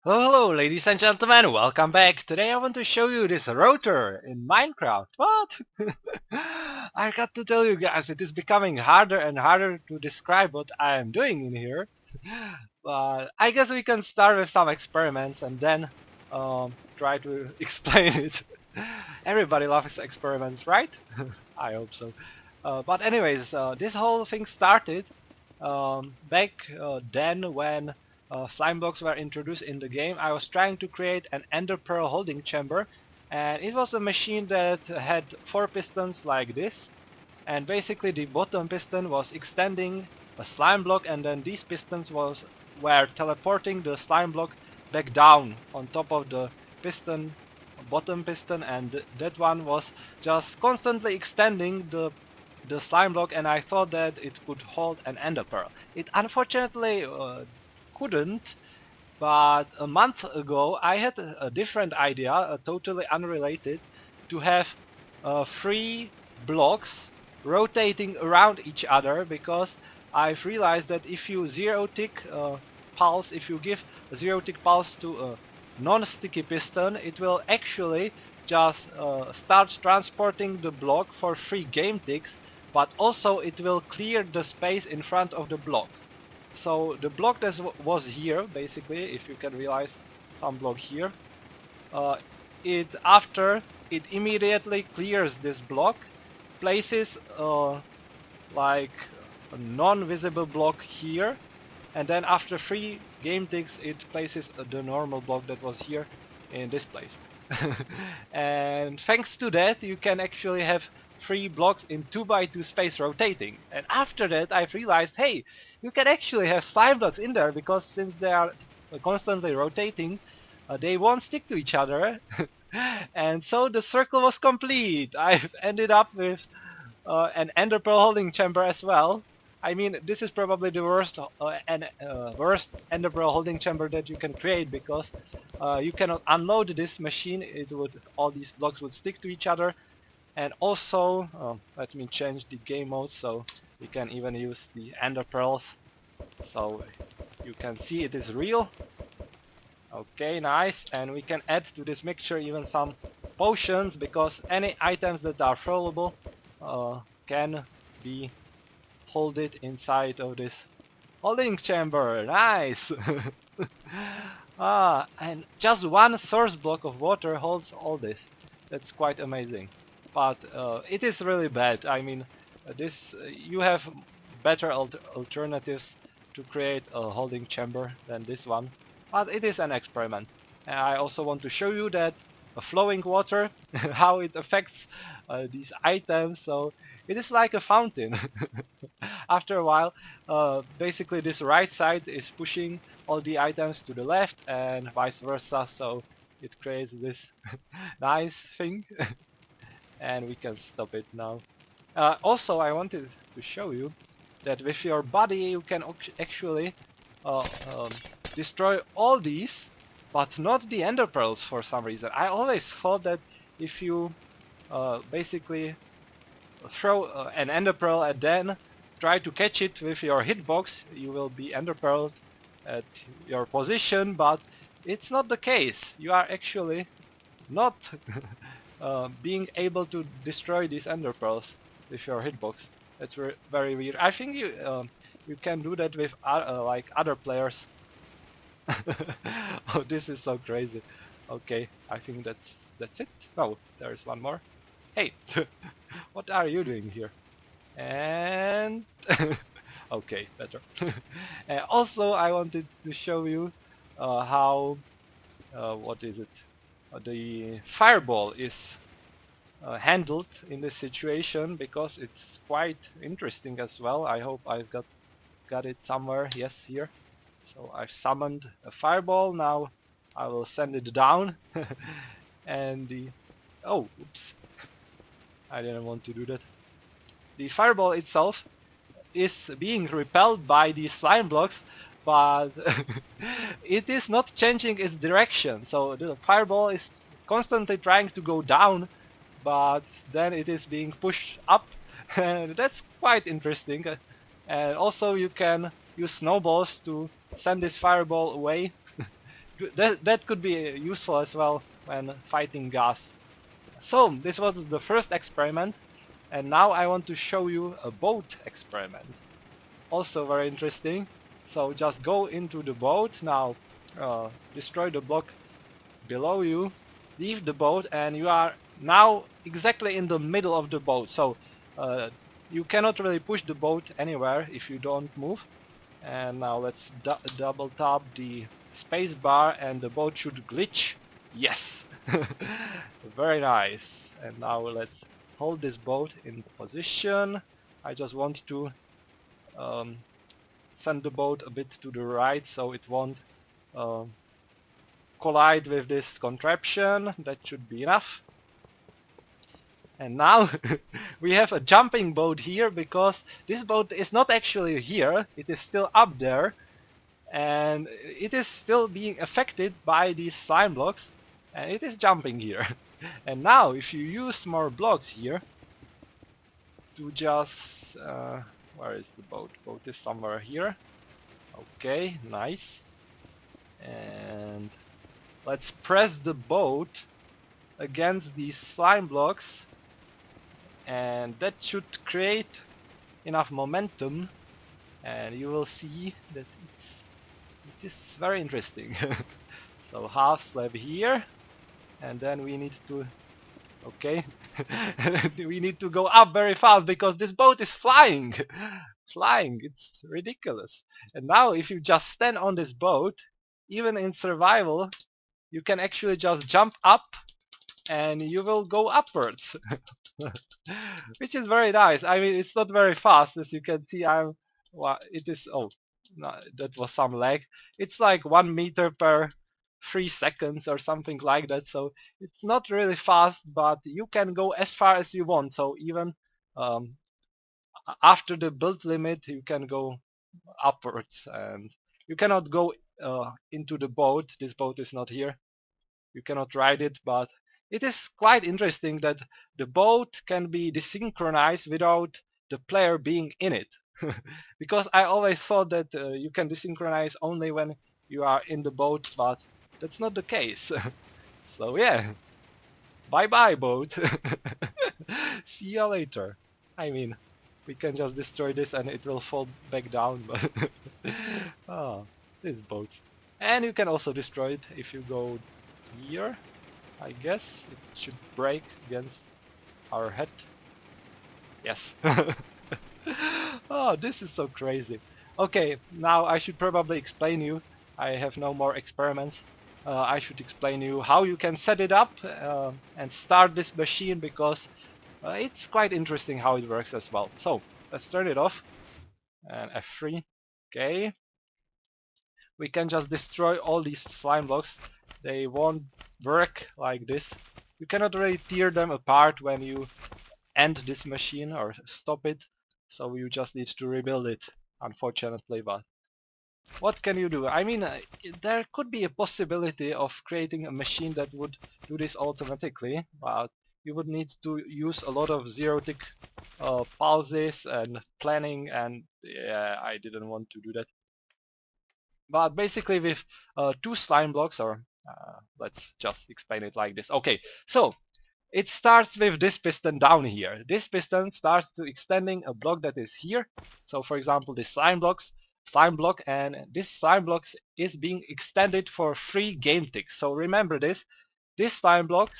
Hello, ladies and gentlemen, welcome back. Today I want to show you this rotor in Minecraft. What? I got to tell you guys, it is becoming harder and harder to describe what I am doing in here. But I guess we can start with some experiments and then try to explain it. Everybody loves experiments, right? I hope so. But anyways, this whole thing started back then when slime blocks were introduced in the game. I was trying to create an Enderpearl holding chamber, and it was a machine that had 4 pistons like this, and basically the bottom piston was extending a slime block, and then these pistons were teleporting the slime block back down on top of the piston, bottom piston, and that one was just constantly extending the slime block, and I thought that it could hold an Enderpearl. It unfortunately couldn't, but a month ago I had a different idea, totally unrelated, to have 3 blocks rotating around each other, because I've realized that if you zero-tick pulse, if you give a zero-tick pulse to a non-sticky piston, it will actually just start transporting the block for 3 game ticks, but also it will clear the space in front of the block. So the block that was here, basically, if you can realize some block here, uh, after it immediately clears this block, places like a non-visible block here, and then after 3 game ticks it places the normal block that was here in this place. And thanks to that you can actually have 3 blocks in 2x2 space rotating. And after that I've realized, hey, you can actually have slime blocks in there, because since they are constantly rotating, they won't stick to each other. And so the circle was complete. I've ended up with an Enderpearl holding chamber as well. I mean, this is probably the worst worst Enderpearl holding chamber that you can create, because you cannot unload this machine. All these blocks would stick to each other, and also let me change the game mode so we can even use the Enderpearls, so you can see it is real. Okay, nice, and we can add to this mixture even some potions, because any items that are throwable can be holded inside of this holding chamber. Nice! And just one source block of water holds all this. That's quite amazing. But it is really bad. I mean, you have better alternatives to create a holding chamber than this one. But it is an experiment. And I also want to show you that flowing water, how it affects these items. So it is like a fountain. After a while, basically this right side is pushing all the items to the left and vice versa, so it creates this nice thing. And we can stop it now. Also, I wanted to show you that with your body you can actually uh, um, destroy all these, but not the ender pearls for some reason. I always thought that if you basically throw an ender pearl and then try to catch it with your hitbox, you will be ender pearled at your position, but it's not the case. You are actually not being able to destroy these ender pearls with your hitbox. That's very weird. I think you can do that with like other players. Oh, this is so crazy. Okay, I think that's it. No, there is one more. Hey, what are you doing here? And okay, better. Also, I wanted to show you how what is it? The fireball is handled in this situation, because it's quite interesting as well. I hope I've got it somewhere. Yes, here. So I've summoned a fireball. Now I will send it down. And oh, oops, I didn't want to do that. The fireball itself is being repelled by the slime blocks, but it is not changing its direction. So the fireball is constantly trying to go down, but then it is being pushed up, and that's quite interesting. And also you can use snowballs to send this fireball away. that could be useful as well when fighting gas. So this was the first experiment, and now I want to show you a boat experiment. Also very interesting. So just go into the boat now, destroy the block below you, leave the boat, and you are now exactly in the middle of the boat. So you cannot really push the boat anywhere if you don't move. And now let's double tap the space bar and the boat should glitch. Yes! Very nice. And now let's hold this boat in position. I just want to um, send the boat a bit to the right so it won't collide with this contraption. That should be enough. And now we have a jumping boat here because this boat is not actually here, it is still up there, and it is still being affected by these slime blocks, and it is jumping here. And now if you use more blocks here to just where is the boat? Boat is somewhere here. Okay, nice. And let's press the boat against these slime blocks, and that should create enough momentum, and you will see that it is very interesting. So half slab here, and then we need to, okay, we need to go up very fast because this boat is flying. Flying, it's ridiculous. And now if you just stand on this boat, even in survival, you can actually just jump up and you will go upwards. Which is very nice. I mean, it's not very fast, as you can see. Well, it is, oh, no, that was some lag. It's like 1 meter per 3 seconds or something like that, so it's not really fast, but you can go as far as you want. So even after the build limit, you can go upwards, and you cannot go into the boat. This boat is not here. You cannot ride it, but it is quite interesting that the boat can be desynchronized without the player being in it. Because I always thought that you can desynchronize only when you are in the boat, but that's not the case. So yeah, bye bye boat. See you later. I mean, we can just destroy this and it will fall back down, but oh, this boat. And you can also destroy it if you go here. I guess it should break against our head. Yes. Oh, this is so crazy. Okay, now I should probably explain you. I have no more experiments. I should explain you how you can set it up and start this machine, because it's quite interesting how it works as well. So let's turn it off and F3. Okay. We can just destroy all these slime blocks. They won't work like this. You cannot really tear them apart when you end this machine or stop it, so you just need to rebuild it, unfortunately. But what can you do? I mean, there could be a possibility of creating a machine that would do this automatically, but you would need to use a lot of zero-tick pauses and planning, and yeah, I didn't want to do that. But basically with 2 slime blocks, or let's just explain it like this. Okay, so it starts with this piston down here. This piston starts to extending a block that is here. So for example, this slime block, and this slime block is being extended for 3 game ticks. So remember this slime block,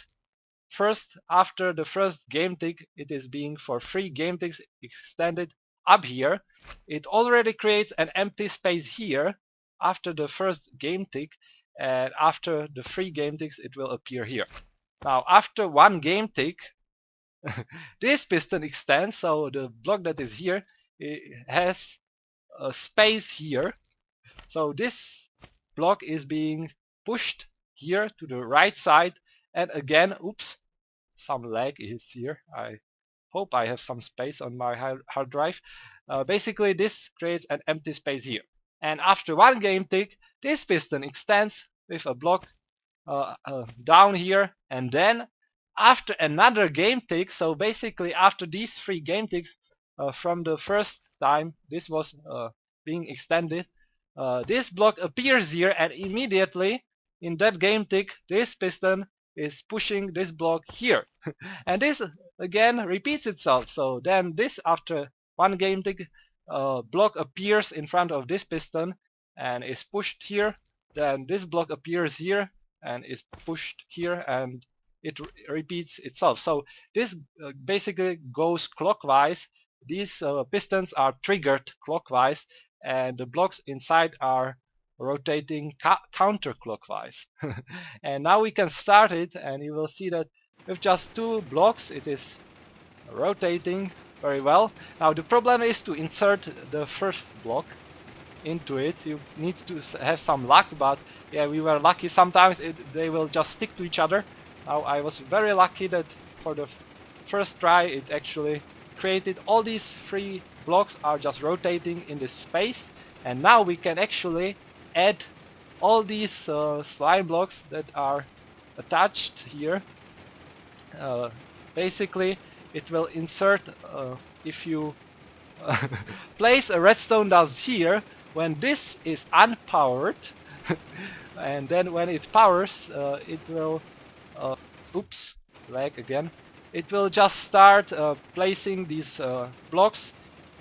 first, after the first game tick, it is being for 3 game ticks extended up here. It already creates an empty space here after the first game tick, and after the 3 game ticks it will appear here. Now after 1 game tick, this piston extends, so the block that is here, it has a space here. So this block is being pushed here to the right side, and again, oops, some lag is here. I hope I have some space on my hard drive. Basically this creates an empty space here. And after 1 game tick, this piston extends with a block down here, and then after another game tick, so basically after these 3 game ticks from the first time this was being extended, this block appears here, and immediately in that game tick this piston is pushing this block here. And this again repeats itself. So then this, after one game tick, block appears in front of this piston and is pushed here. Then this block appears here and is pushed here, and it repeats itself. So this basically goes clockwise. These pistons are triggered clockwise, and the blocks inside are rotating counterclockwise. And now we can start it, and you will see that with just 2 blocks it is rotating very well. Now the problem is to insert the first block into it. You need to have some luck, but yeah, we were lucky. Sometimes they will just stick to each other. Now I was very lucky that for the first try it actually created all these 3 blocks are just rotating in this space, and now we can actually add all these slime blocks that are attached here. Basically it will insert, if you place a redstone down here when this is unpowered, and then when it powers it will oops, lag again. It will just start placing these blocks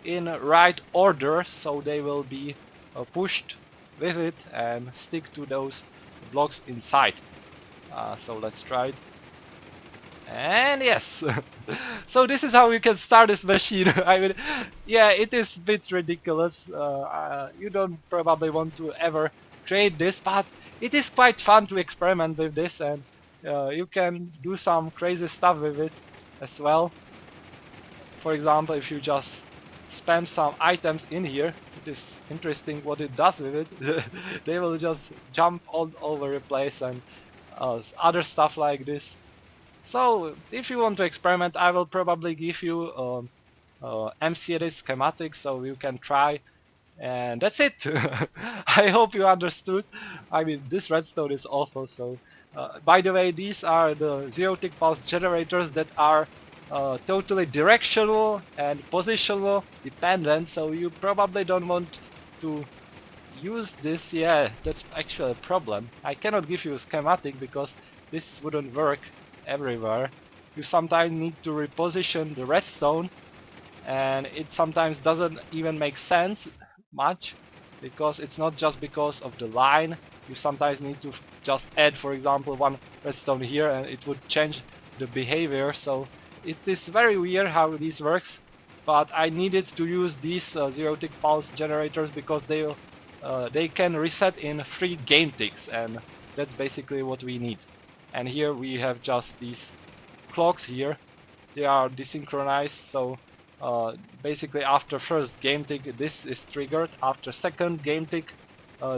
in right order, so they will be pushed with it and stick to those blocks inside. So let's try it. And yes, so this is how you can start this machine. I mean, yeah, it is a bit ridiculous. You don't probably want to ever create this, but it is quite fun to experiment with this, and you can do some crazy stuff with it as well. For example, if you just spam some items in here, it is interesting what it does with it. They will just jump all over the place and other stuff like this. So if you want to experiment, I will probably give you MC-edit schematic so you can try, and that's it. I hope you understood. I mean, this redstone is awful. So by the way, these are the zero-tick pulse generators that are totally directional and positional dependent, so you probably don't want to use this. Yeah, that's actually a problem. I cannot give you a schematic because this wouldn't work everywhere. You sometimes need to reposition the redstone, and it sometimes doesn't even make sense much, because it's not just because of the line. You sometimes need to just add, for example, one redstone here, and it would change the behavior. So it is very weird how this works, but I needed to use these zero-tick pulse generators because they can reset in 3 game ticks, and that's basically what we need. And here we have just these clocks here. They are desynchronized, so basically after first game tick this is triggered, after second game tick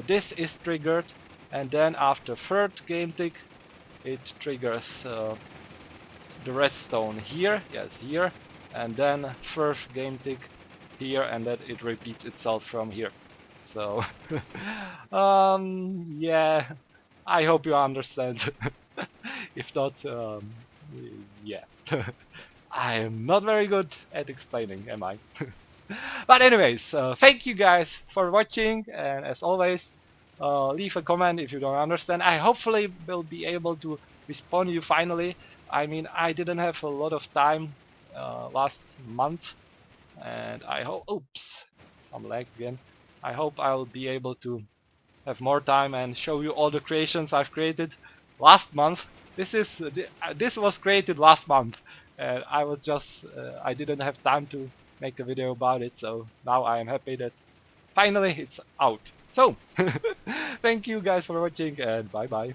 this is triggered, and then after third game tick it triggers the redstone here, yes, here, and then first game tick here, and then it repeats itself from here. So yeah, I hope you understand. If not, yeah. I am not very good at explaining, am I? But anyways, thank you guys for watching, and as always, leave a comment if you don't understand. I hopefully will be able to respond to you finally. I mean, I didn't have a lot of time last month, and I hope, oops, some lag again. I hope I'll be able to have more time and show you all the creations I've created last month. This was created last month, and I was just I didn't have time to make a video about it, so now I am happy that finally it's out. So thank you guys for watching, and bye bye.